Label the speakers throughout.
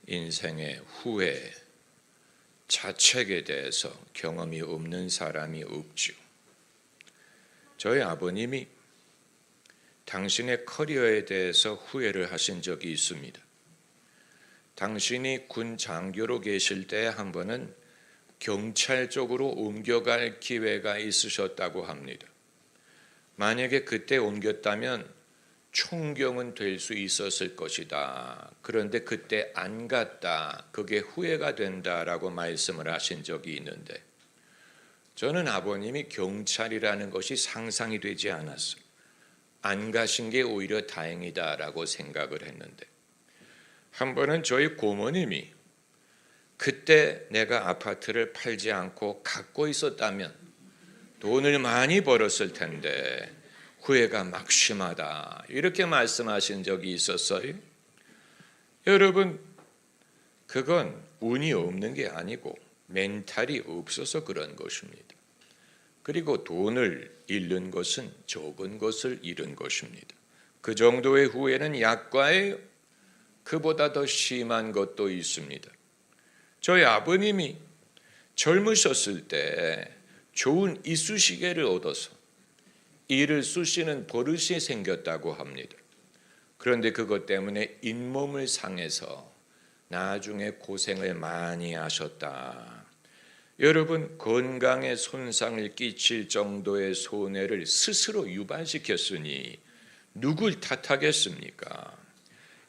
Speaker 1: 인생의 후회, 자책에 대해서 경험이 없는 사람이 없죠. 저희 아버님이 당신의 커리어에 대해서 후회를 하신 적이 있습니다. 당신이 군 장교로 계실 때 한 번은 경찰 쪽으로 옮겨갈 기회가 있으셨다고 합니다. 만약에 그때 옮겼다면 총경은 될 수 있었을 것이다. 그런데 그때 안 갔다. 그게 후회가 된다라고 말씀을 하신 적이 있는데, 저는 아버님이 경찰이라는 것이 상상이 되지 않았어요. 안 가신 게 오히려 다행이다라고 생각을 했는데, 한 번은 저희 고모님이 그때 내가 아파트를 팔지 않고 갖고 있었다면 돈을 많이 벌었을 텐데 후회가 막심하다, 이렇게 말씀하신 적이 있었어요. 여러분, 그건 운이 없는 게 아니고 멘탈이 없어서 그런 것입니다. 그리고 돈을 잃는 것은 적은 것을 잃은 것입니다. 그 정도의 후회는 약과예요. 그보다 더 심한 것도 있습니다. 저희 아버님이 젊으셨을 때 좋은 이쑤시개를 얻어서 이를 쑤시는 버릇이 생겼다고 합니다. 그런데 그것 때문에 잇몸을 상해서 나중에 고생을 많이 하셨다. 여러분, 건강에 손상을 끼칠 정도의 손해를 스스로 유발시켰으니 누굴 탓하겠습니까?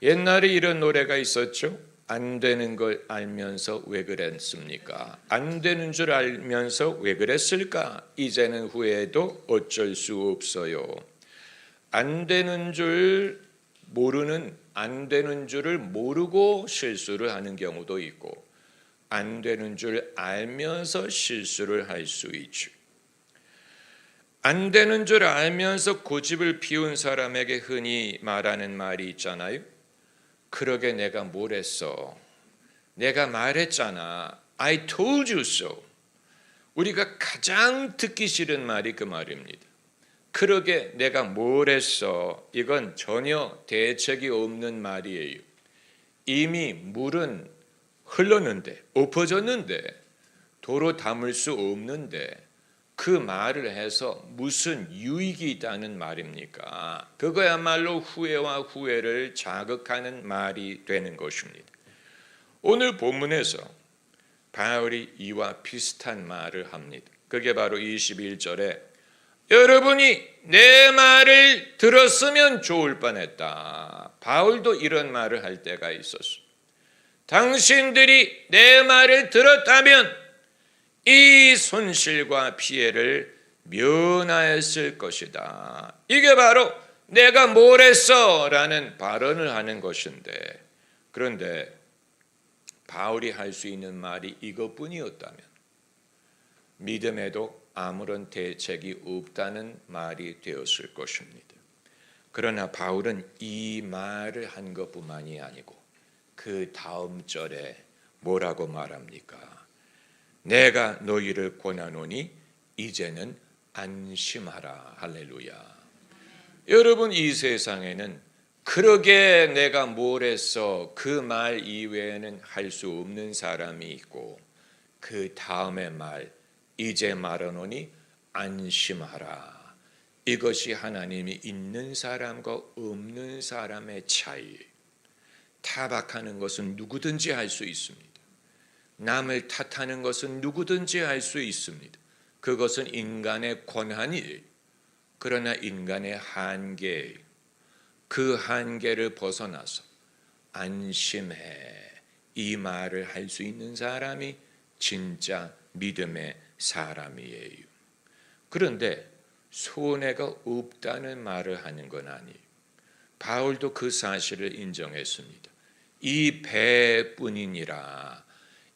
Speaker 1: 옛날에 이런 노래가 있었죠. 안 되는 걸 알면서 왜 그랬습니까? 안 되는 줄 알면서 왜 그랬을까? 이제는 후회해도 어쩔 수 없어요. 안 되는 줄 모르는, 안 되는 줄을 모르고 실수를 하는 경우도 있고, 안 되는 줄 알면서 실수를 할 수 있죠. 안 되는 줄 알면서 고집을 피운 사람에게 흔히 말하는 말이 있잖아요. 그러게 내가 뭘 했어? 내가 말했잖아. I told you so. 우리가 가장 듣기 싫은 말이 그 말입니다. 그러게 내가 뭘 했어? 이건 전혀 대책이 없는 말이에요. 이미 물은 흘렀는데, 엎어졌는데, 도로 담을 수 없는데 그 말을 해서 무슨 유익이 있다는 말입니까? 그거야말로 후회와 후회를 자극하는 말이 되는 것입니다. 오늘 본문에서 바울이 이와 비슷한 말을 합니다. 그게 바로 21절에 여러분이 내 말을 들었으면 좋을 뻔했다. 바울도 이런 말을 할 때가 있었어. 당신들이 내 말을 들었다면 이 손실과 피해를 면하였을 것이다. 이게 바로 내가 뭘 했어? 라는 발언을 하는 것인데, 그런데 바울이 할 수 있는 말이 이것뿐이었다면 믿음에도 아무런 대책이 없다는 말이 되었을 것입니다. 그러나 바울은 이 말을 한 것뿐만이 아니고 그 다음 절에 뭐라고 말합니까? 내가 너희를 권하노니 이제는 안심하라. 할렐루야. 여러분, 이 세상에는 그러게 내가 뭘 했어? 그 말 이외에는 할 수 없는 사람이 있고, 그 다음의 말, 이제 말하노니 안심하라. 이것이 하나님이 있는 사람과 없는 사람의 차이. 타박하는 것은 누구든지 할 수 있습니다. 남을 탓하는 것은 누구든지 할 수 있습니다. 그것은 인간의 권한이에요. 그러나 인간의 한계예요. 그 한계를 벗어나서 안심해, 이 말을 할 수 있는 사람이 진짜 믿음의 사람이에요. 그런데 손해가 없다는 말을 하는 건 아니에요. 바울도 그 사실을 인정했습니다. 이 배뿐이니라.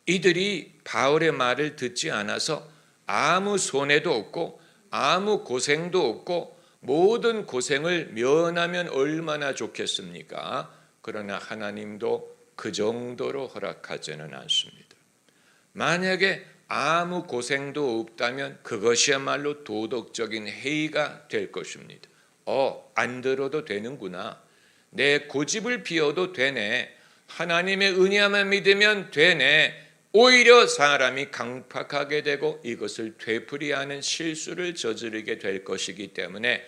Speaker 1: 이들이 바울의 말을 듣지 않아서 아무 손해도 없고 아무 고생도 없고 모든 고생을 면하면 얼마나 좋겠습니까? 그러나 하나님도 그 정도로 허락하지는 않습니다. 만약에 아무 고생도 없다면 그것이야말로 도덕적인 해이가 될 것입니다. 안 들어도 되는구나. 내 고집을 피워도 되네. 하나님의 은혜만 믿으면 되네. 오히려 사람이 강팍하게 되고 이것을 되풀이하는 실수를 저지르게 될 것이기 때문에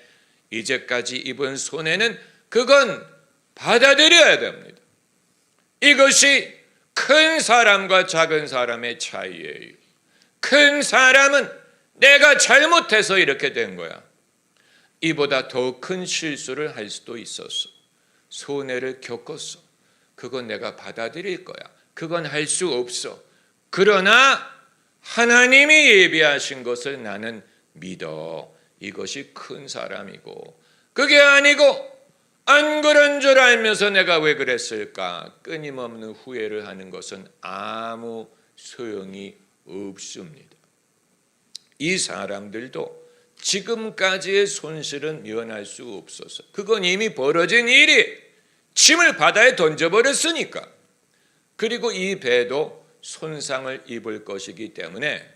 Speaker 1: 이제까지 입은 손해는 그건 받아들여야 됩니다. 이것이 큰 사람과 작은 사람의 차이예요. 큰 사람은 내가 잘못해서 이렇게 된 거야. 이보다 더 큰 실수를 할 수도 있었어. 손해를 겪었어. 그건 내가 받아들일 거야. 그건 할 수 없어. 그러나 하나님이 예비하신 것을 나는 믿어. 이것이 큰 사람이고, 그게 아니고 안 그런 줄 알면서 내가 왜 그랬을까 끊임없는 후회를 하는 것은 아무 소용이 없습니다. 이 사람들도 지금까지의 손실은 면할 수 없어서, 그건 이미 벌어진 일이 짐을 바다에 던져버렸으니까. 그리고 이 배도 손상을 입을 것이기 때문에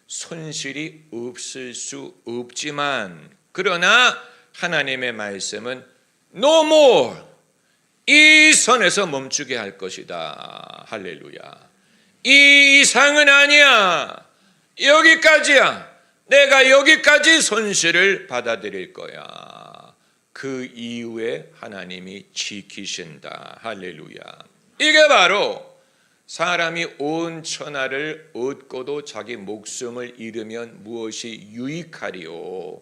Speaker 1: 손실이 없을 수 없지만, 그러나 하나님의 말씀은 No more, 이 선에서 멈추게 할 것이다. 할렐루야. 이 이상은 아니야. 여기까지야. 내가 여기까지 손실을 받아들일 거야. 그 이후에 하나님이 지키신다. 할렐루야. 이게 바로 사람이 온 천하를 얻고도 자기 목숨을 잃으면 무엇이 유익하리요.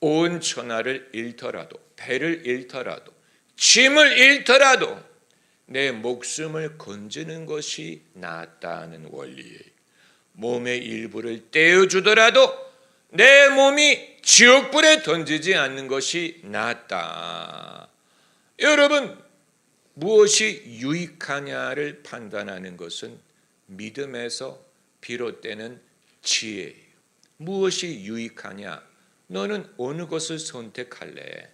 Speaker 1: 온 천하를 잃더라도, 배를 잃더라도, 짐을 잃더라도 내 목숨을 건지는 것이 낫다는 원리예요. 몸의 일부를 떼어주더라도 내 몸이 지옥불에 던지지 않는 것이 낫다. 여러분, 무엇이 유익하냐를 판단하는 것은 믿음에서 비롯되는 지혜예요. 무엇이 유익하냐? 너는 어느 것을 선택할래?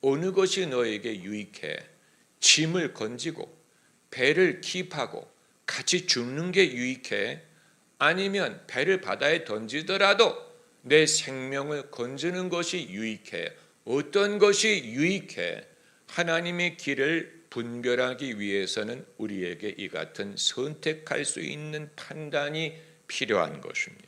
Speaker 1: 어느 것이 너에게 유익해? 짐을 건지고 배를 킵하고 같이 죽는 게 유익해? 아니면 배를 바다에 던지더라도 내 생명을 건지는 것이 유익해? 어떤 것이 유익해? 하나님의 길을 분별하기 위해서는 우리에게 이 같은 선택할 수 있는 판단이 필요한 것입니다.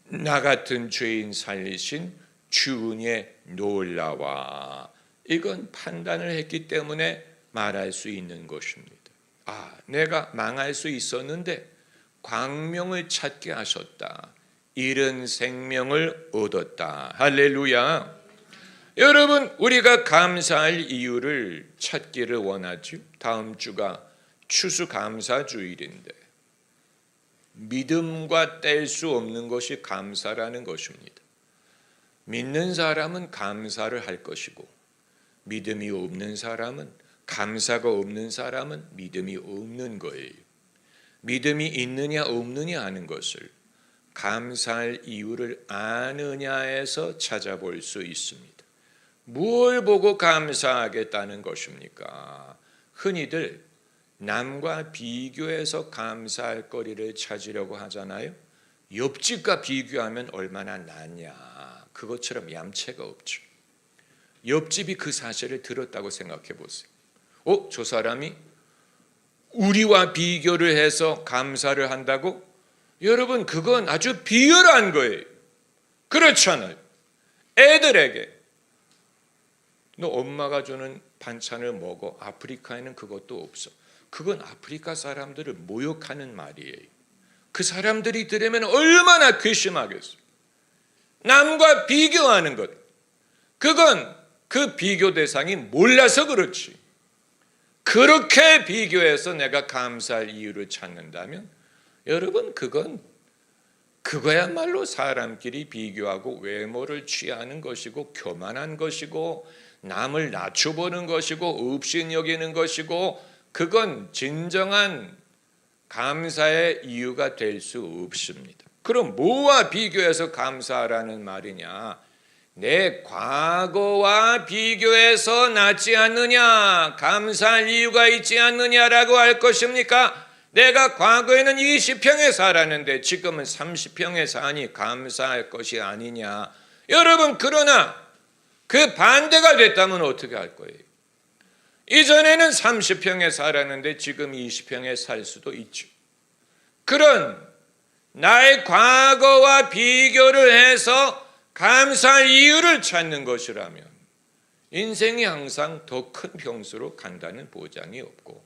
Speaker 1: 나 같은 죄인 살리신 주 은혜 놀라와, 이건 판단을 했기 때문에 말할 수 있는 것입니다. 내가 망할 수 있었는데 광명을 찾게 하셨다. 잃은 생명을 얻었다. 할렐루야. 여러분, 우리가 감사할 이유를 찾기를 원하죠. 다음 주가 추수감사주일인데 믿음과 뗄 수 없는 것이 감사라는 것입니다. 믿는 사람은 감사를 할 것이고, 믿음이 없는 사람은, 감사가 없는 사람은 믿음이 없는 거예요. 믿음이 있느냐 없느냐 하는 것을 감사할 이유를 아느냐에서 찾아볼 수 있습니다. 무엇을 보고 감사하겠다는 것입니까? 흔히들 남과 비교해서 감사할 거리를 찾으려고 하잖아요. 옆집과 비교하면 얼마나 낫냐. 그것처럼 얌체가 없죠. 옆집이 그 사실을 들었다고 생각해 보세요. 저 사람이 우리와 비교를 해서 감사를 한다고? 여러분, 그건 아주 비열한 거예요. 그렇잖아요. 애들에게 너 엄마가 주는 반찬을 먹어. 아프리카에는 그것도 없어. 그건 아프리카 사람들을 모욕하는 말이에요. 그 사람들이 들으면 얼마나 괘씸하겠어요. 남과 비교하는 것, 그건 그 비교 대상이 몰라서 그렇지. 그렇게 비교해서 내가 감사할 이유를 찾는다면 여러분, 그거야말로 사람끼리 비교하고 외모를 취하는 것이고 교만한 것이고 남을 낮춰보는 것이고 업신여기는 것이고, 그건 진정한 감사의 이유가 될 수 없습니다. 그럼 뭐와 비교해서 감사하라는 말이냐? 내 과거와 비교해서 낫지 않느냐, 감사할 이유가 있지 않느냐라고 할 것입니까? 내가 과거에는 20평에 살았는데 지금은 30평에 사니 감사할 것이 아니냐. 여러분, 그러나 그 반대가 됐다면 어떻게 할 거예요? 이전에는 30평에 살았는데 지금 20평에 살 수도 있죠. 그런 나의 과거와 비교를 해서 감사할 이유를 찾는 것이라면 인생이 항상 더 큰 평수로 간다는 보장이 없고,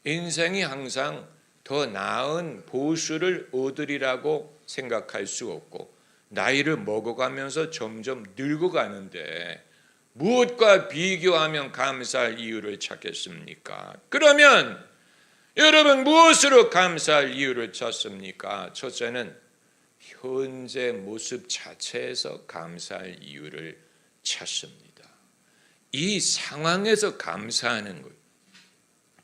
Speaker 1: 인생이 항상 더 나은 보수를 얻으리라고 생각할 수 없고, 나이를 먹어가면서 점점 늙어가는데 무엇과 비교하면 감사할 이유를 찾겠습니까? 그러면 여러분 무엇으로 감사할 이유를 찾습니까? 첫째는 현재 모습 자체에서 감사할 이유를 찾습니다. 이 상황에서 감사하는 것,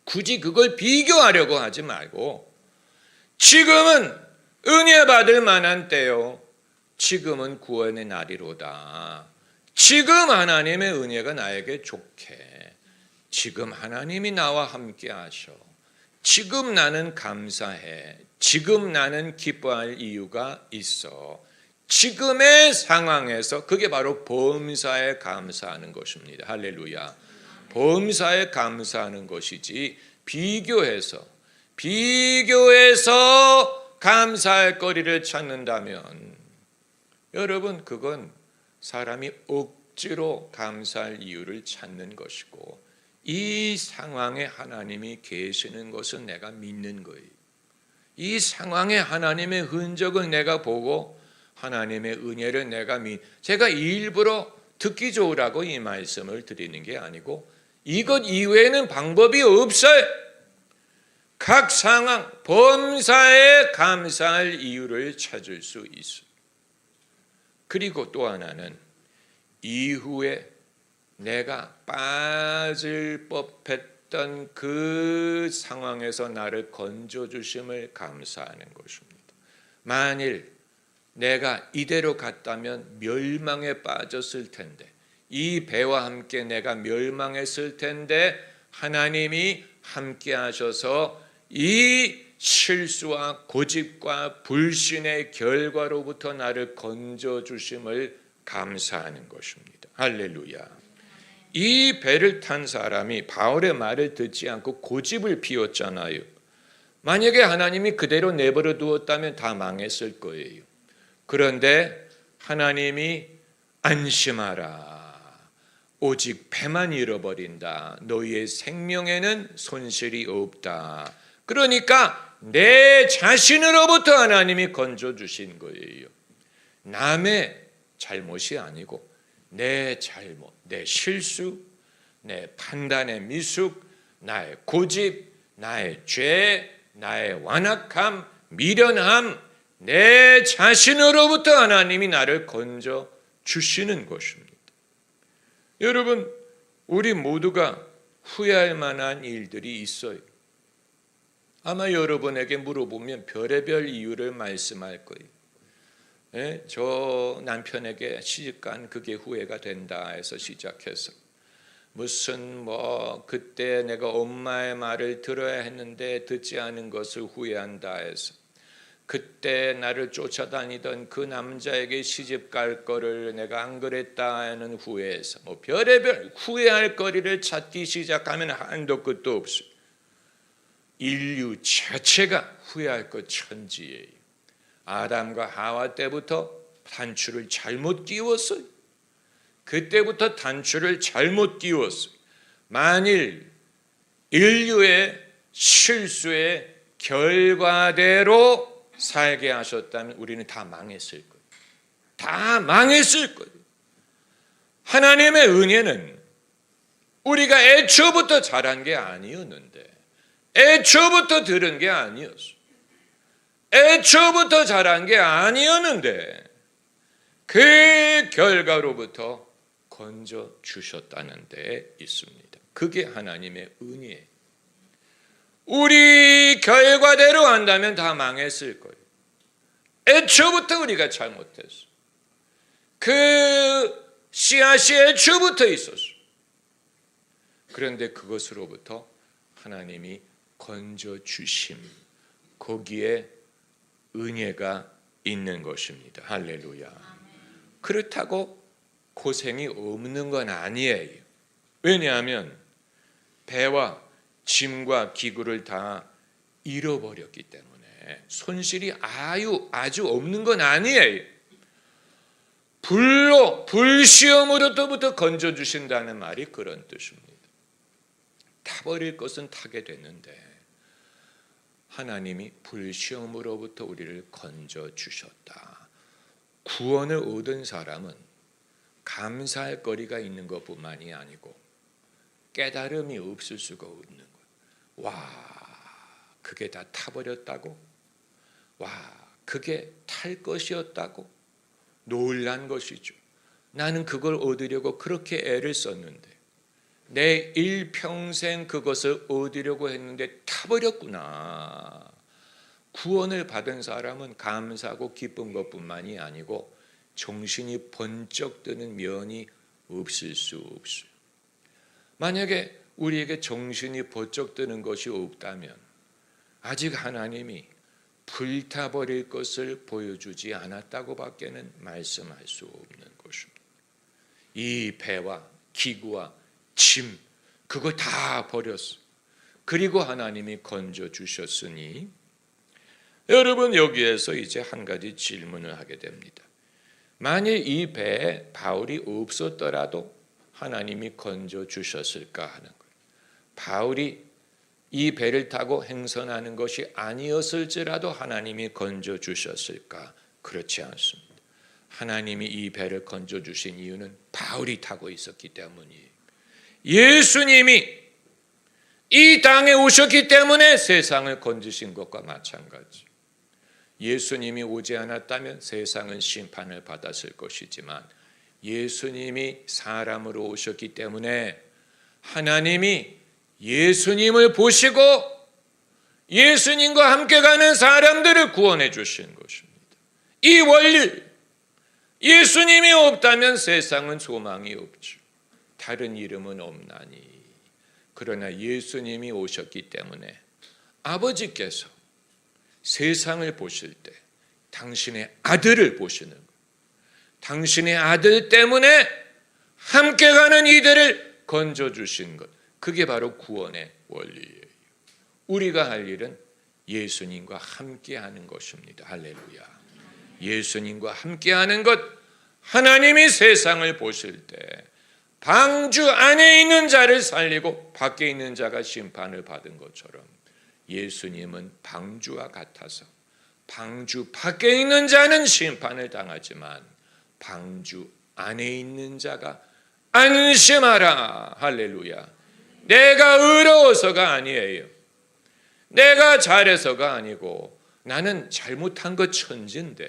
Speaker 1: 굳이 그걸 비교하려고 하지 말고, 지금은 은혜 받을 만한 때요, 지금은 구원의 날이로다, 지금 하나님의 은혜가 나에게 좋게, 지금 하나님이 나와 함께 하셔, 지금 나는 감사해, 지금 나는 기뻐할 이유가 있어, 지금의 상황에서, 그게 바로 범사에 감사하는 것입니다. 할렐루야. 범사에 감사하는 것이지, 비교해서 감사할 거리를 찾는다면 여러분, 그건 사람이 억지로 감사할 이유를 찾는 것이고, 이 상황에 하나님이 계시는 것은 내가 믿는 거예요. 이 상황에 하나님의 흔적을 내가 보고 하나님의 은혜를 내가 제가 일부러 듣기 좋으라고 이 말씀을 드리는 게 아니고, 이것 이외에는 방법이 없어요. 각 상황 범사에 감사할 이유를 찾을 수 있어요. 그리고 또 하나는 이후에 내가 빠질 법했던 그 상황에서 나를 건져주심을 감사하는 것입니다. 만일 내가 이대로 갔다면 멸망에 빠졌을 텐데, 이 배와 함께 내가 멸망했을 텐데 하나님이 함께 하셔서 이 실수와 고집과 불신의 결과로부터 나를 건져주심을 감사하는 것입니다. 할렐루야. 이 배를 탄 사람이 바울의 말을 듣지 않고 고집을 피웠잖아요. 만약에 하나님이 그대로 내버려 두었다면 다 망했을 거예요. 그런데 하나님이 안심하라, 오직 배만 잃어버린다, 너희의 생명에는 손실이 없다. 그러니까 내 자신으로부터 하나님이 건져주신 거예요. 남의 잘못이 아니고 내 잘못, 내 실수, 내 판단의 미숙, 나의 고집, 나의 죄, 나의 완악함, 미련함, 내 자신으로부터 하나님이 나를 건져 주시는 것입니다. 여러분, 우리 모두가 후회할 만한 일들이 있어요. 아마 여러분에게 물어보면 별의별 이유를 말씀할 거예요. 저 남편에게 시집간 그게 후회가 된다 해서 시작해서, 무슨 그때 내가 엄마의 말을 들어야 했는데 듣지 않은 것을 후회한다 해서, 그때 나를 쫓아다니던 그 남자에게 시집 갈 거를 내가 안 그랬다 하는 후회에서, 별의별 후회할 거리를 찾기 시작하면 한도 끝도 없어요. 인류 자체가 후회할 것 천지예요. 아담과 하와 때부터 단추를 잘못 끼웠어요. 그때부터 단추를 잘못 끼웠어요. 만일 인류의 실수의 결과대로 살게 하셨다면 우리는 다 망했을 거예요. 다 망했을 거예요. 하나님의 은혜는 우리가 애초부터 잘한 게 아니었는데, 애초부터 들은 게 아니었어, 애초부터 잘한 게 아니었는데 그 결과로부터 건져 주셨다는 데 있습니다. 그게 하나님의 은혜예요. 우리 결과대로 한다면 다 망했을 거예요. 애초부터 우리가 잘못했어. 그 씨앗이 애초부터 있었어. 그런데 그것으로부터 하나님이 건져 주심, 거기에 은혜가 있는 것입니다. 할렐루야. 그렇다고 고생이 없는 건 아니에요. 왜냐하면 배와 짐과 기구를 다 잃어버렸기 때문에 손실이 아주 없는 건 아니에요. 불시험으로부터 건져주신다는 말이 그런 뜻입니다. 타버릴 것은 타게 되는데 하나님이 불시험으로부터 우리를 건져주셨다. 구원을 얻은 사람은 감사할 거리가 있는 것뿐만이 아니고 깨달음이 없을 수가 없는 거예요. 와, 그게 다 타버렸다고? 와, 그게 탈 것이었다고? 놀란 것이죠. 나는 그걸 얻으려고 그렇게 애를 썼는데 내 일평생 그것을 얻으려고 했는데 타버렸구나. 구원을 받은 사람은 감사하고 기쁜 것뿐만이 아니고 정신이 번쩍 드는 면이 없을 수 없어요. 만약에 우리에게 정신이 번쩍 드는 것이 없다면 아직 하나님이 불타버릴 것을 보여주지 않았다고 밖에는 말씀할 수 없는 것입니다. 이 배와 기구와 짐 그거 다 버렸어. 그리고 하나님이 건져주셨으니 여러분 여기에서 이제 한 가지 질문을 하게 됩니다. 만일 이 배에 바울이 없었더라도 하나님이 건져주셨을까 하는 거예요. 바울이 이 배를 타고 행선하는 것이 아니었을지라도 하나님이 건져주셨을까? 그렇지 않습니다. 하나님이 이 배를 건져주신 이유는 바울이 타고 있었기 때문이에요. 예수님이 이 땅에 오셨기 때문에 세상을 건지신 것과 마찬가지. 예수님이 오지 않았다면 세상은 심판을 받았을 것이지만 예수님이 사람으로 오셨기 때문에 하나님이 예수님을 보시고 예수님과 함께 가는 사람들을 구원해 주신 것입니다. 이 원리, 예수님이 없다면 세상은 소망이 없죠. 다른 이름은 없나니. 그러나 예수님이 오셨기 때문에 아버지께서 세상을 보실 때 당신의 아들을 보시는 거예요. 당신의 아들 때문에 함께 가는 이들을 건져주신 것. 그게 바로 구원의 원리예요. 우리가 할 일은 예수님과 함께하는 것입니다. 할렐루야. 예수님과 함께하는 것. 하나님이 세상을 보실 때 방주 안에 있는 자를 살리고 밖에 있는 자가 심판을 받은 것처럼 예수님은 방주와 같아서 방주 밖에 있는 자는 심판을 당하지만 방주 안에 있는 자가 안심하라. 할렐루야. 내가 의로워서가 아니에요. 내가 잘해서가 아니고 나는 잘못한 것 천지인데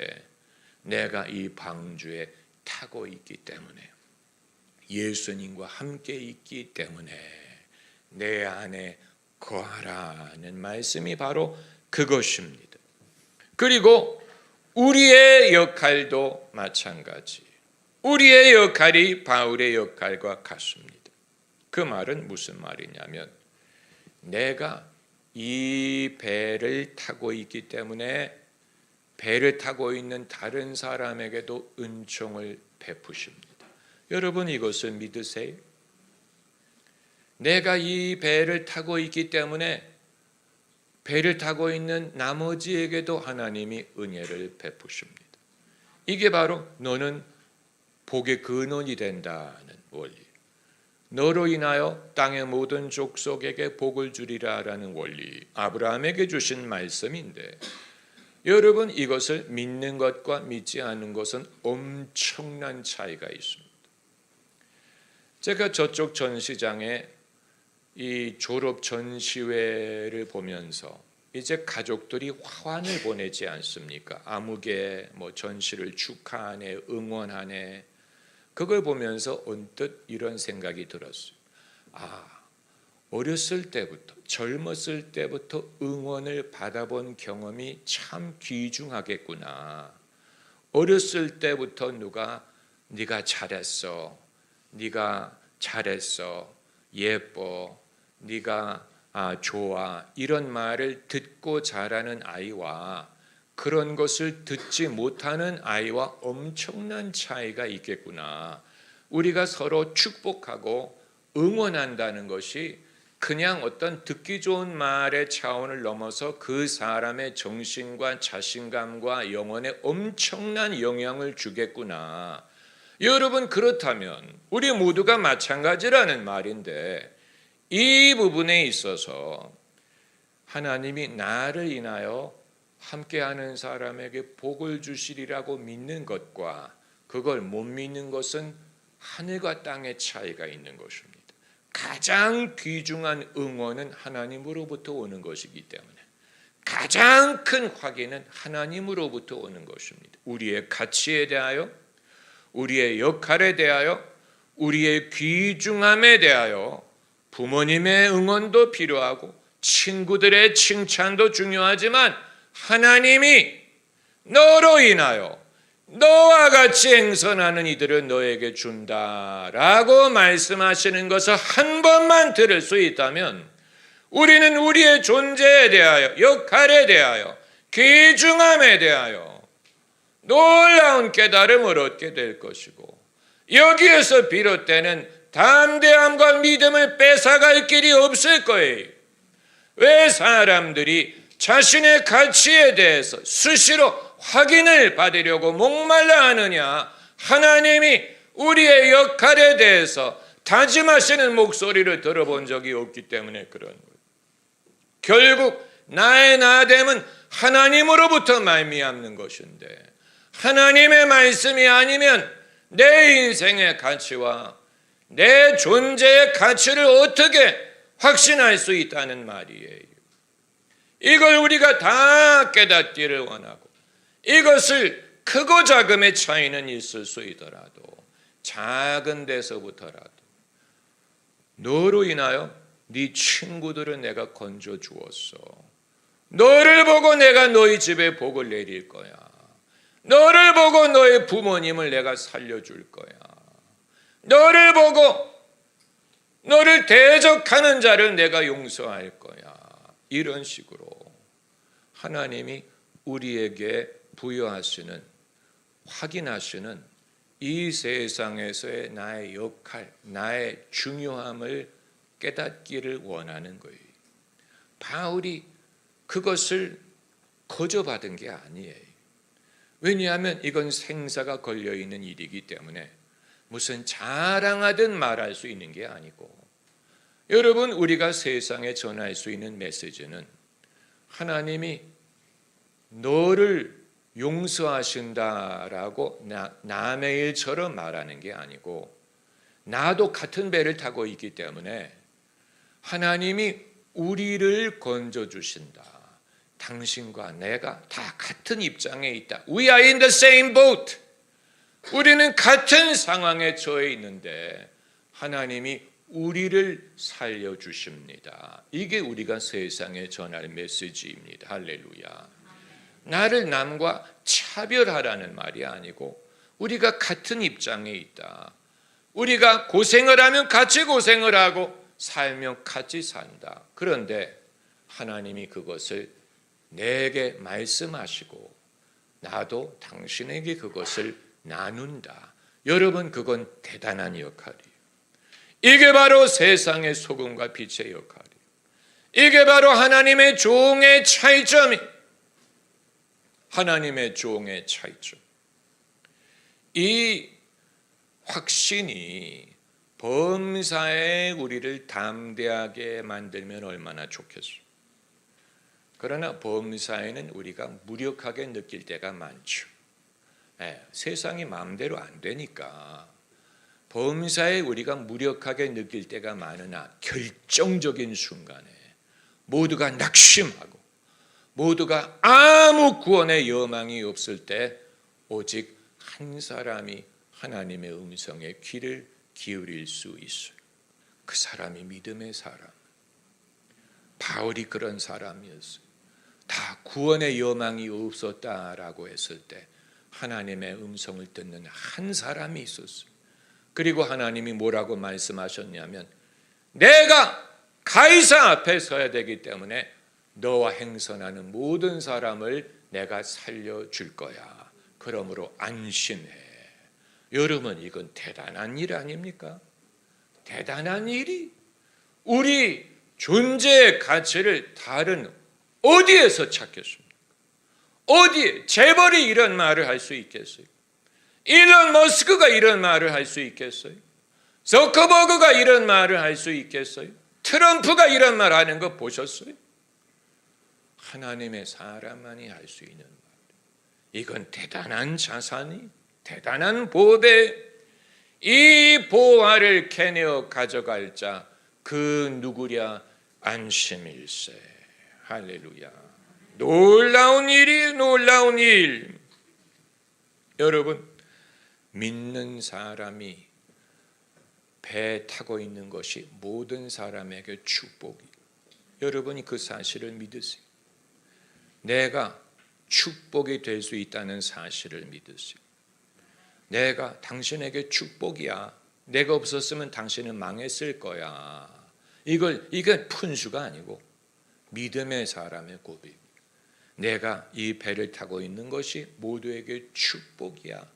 Speaker 1: 내가 이 방주에 타고 있기 때문에 예수님과 함께 있기 때문에 내 안에 거하라는 말씀이 바로 그것입니다. 그리고 우리의 역할도 마찬가지. 우리의 역할이 바울의 역할과 같습니다. 그 말은 무슨 말이냐면 내가 이 배를 타고 있기 때문에 배를 타고 있는 다른 사람에게도 은총을 베푸십니다. 여러분 이것을 믿으세요? 내가 이 배를 타고 있기 때문에 배를 타고 있는 나머지에게도 하나님이 은혜를 베푸십니다. 이게 바로 너는 복의 근원이 된다는 원리. 너로 인하여 땅의 모든 족속에게 복을 주리라라는 원리. 아브라함에게 주신 말씀인데 여러분 이것을 믿는 것과 믿지 않는 것은 엄청난 차이가 있습니다. 제가 저쪽 전시장에 이 졸업 전시회를 보면서 이제 가족들이 화환을 보내지 않습니까? 아무개 전시를 축하하네, 응원하네. 그걸 보면서 언뜻 이런 생각이 들었어요. 어렸을 때부터, 젊었을 때부터 응원을 받아본 경험이 참 귀중하겠구나. 어렸을 때부터 누가 네가 잘했어, 네가 잘했어, 예뻐, 네가 좋아 이런 말을 듣고 자라는 아이와 그런 것을 듣지 못하는 아이와 엄청난 차이가 있겠구나. 우리가 서로 축복하고 응원한다는 것이 그냥 어떤 듣기 좋은 말의 차원을 넘어서 그 사람의 정신과 자신감과 영혼에 엄청난 영향을 주겠구나. 여러분, 그렇다면 우리 모두가 마찬가지라는 말인데, 이 부분에 있어서 하나님이 나를 인하여 함께하는 사람에게 복을 주시리라고 믿는 것과 그걸 못 믿는 것은 하늘과 땅의 차이가 있는 것입니다. 가장 귀중한 응원은 하나님으로부터 오는 것이기 때문에 가장 큰 확인은 하나님으로부터 오는 것입니다. 우리의 가치에 대하여, 우리의 역할에 대하여, 우리의 귀중함에 대하여 부모님의 응원도 필요하고 친구들의 칭찬도 중요하지만 하나님이 너로 인하여 너와 같이 행선하는 이들을 너에게 준다라고 말씀하시는 것을 한 번만 들을 수 있다면 우리는 우리의 존재에 대하여, 역할에 대하여, 귀중함에 대하여 놀라운 깨달음을 얻게 될 것이고, 여기에서 비롯되는 담대함과 믿음을 뺏어갈 길이 없을 거예요. 왜 사람들이 자신의 가치에 대해서 수시로 확인을 받으려고 목말라 하느냐? 하나님이 우리의 역할에 대해서 다짐하시는 목소리를 들어본 적이 없기 때문에 그런 거예요. 결국 나의 나됨은 하나님으로부터 말미암는 것인데, 하나님의 말씀이 아니면 내 인생의 가치와 내 존재의 가치를 어떻게 확신할 수 있다는 말이에요. 이걸 우리가 다 깨닫기를 원하고, 이것을 크고 작음의 차이는 있을 수 있더라도 작은 데서부터라도 너로 인하여 네 친구들을 내가 건져 주었어. 너를 보고 내가 너희 집에 복을 내릴 거야. 너를 보고 너의 부모님을 내가 살려줄 거야. 너를 보고 너를 대적하는 자를 내가 용서할 거야. 이런 식으로 하나님이 우리에게 부여하시는, 확인하시는 이 세상에서의 나의 역할, 나의 중요함을 깨닫기를 원하는 거예요. 바울이 그것을 거저받은 게 아니에요. 왜냐하면 이건 생사가 걸려있는 일이기 때문에 무슨 자랑하듯 말할 수 있는 게 아니고, 여러분, 우리가 세상에 전할 수 있는 메시지는 하나님이 너를 용서하신다라고 남의 일처럼 말하는 게 아니고, 나도 같은 배를 타고 있기 때문에 하나님이 우리를 건져주신다. 당신과 내가 다 같은 입장에 있다. We are in the same boat. 우리는 같은 상황에 처해 있는데 하나님이 우리를 살려주십니다. 이게 우리가 세상에 전할 메시지입니다. 할렐루야. 나를 남과 차별하라는 말이 아니고 우리가 같은 입장에 있다. 우리가 고생을 하면 같이 고생을 하고 살면 같이 산다. 그런데 하나님이 그것을 내게 말씀하시고 나도 당신에게 그것을 나눈다. 여러분, 그건 대단한 역할이에요. 이게 바로 세상의 소금과 빛의 역할이에요. 이게 바로 하나님의 종의 차이점이, 하나님의 종의 차이점. 이 확신이 범사에 우리를 담대하게 만들면 얼마나 좋겠어요. 그러나 범사에는 우리가 무력하게 느낄 때가 많죠. 세상이 마음대로 안 되니까 범사에 우리가 무력하게 느낄 때가 많으나 결정적인 순간에 모두가 낙심하고 모두가 아무 구원의 여망이 없을 때 오직 한 사람이 하나님의 음성에 귀를 기울일 수 있어요. 그 사람이 믿음의 사람. 바울이 그런 사람이었어요. 다 구원의 여망이 없었다라고 했을 때 하나님의 음성을 듣는 한 사람이 있었어요. 그리고 하나님이 뭐라고 말씀하셨냐면, 내가 가이사 앞에 서야 되기 때문에 너와 행선하는 모든 사람을 내가 살려줄 거야. 그러므로 안심해. 여러분, 이건 대단한 일 아닙니까? 대단한 일이, 우리 존재의 가치를 다른 어디에서 찾겠습니까? 어디에? 재벌이 이런 말을 할 수 있겠어요? 일론 머스크가 이런 말을 할 수 있겠어요? 저커버그가 이런 말을 할 수 있겠어요? 트럼프가 이런 말 하는 거 보셨어요? 하나님의 사람만이 할 수 있는 말. 이건 대단한 자산이, 대단한 보배. 이 보화를 캐내어 가져갈 자, 그 누구랴? 안심일세. 할렐루야. 놀라운 일이 놀라운 일. 여러분, 믿는 사람이 배 타고 있는 것이 모든 사람에게 축복이. 여러분이 그 사실을 믿으세요. 내가 축복이 될 수 있다는 사실을 믿으세요. 내가 당신에게 축복이야. 내가 없었으면 당신은 망했을 거야. 이건 푼수가 아니고 믿음의 사람의 고백. 내가 이 배를 타고 있는 것이 모두에게 축복이야.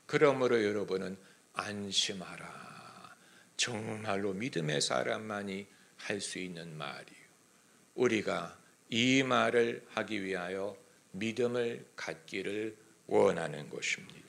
Speaker 1: 그러므로 여러분은 안심하라. 정말로 믿음의 사람만이 할 수 있는 말이에요. 우리가 이 말을 하기 위하여 믿음을 갖기를 원하는 것입니다.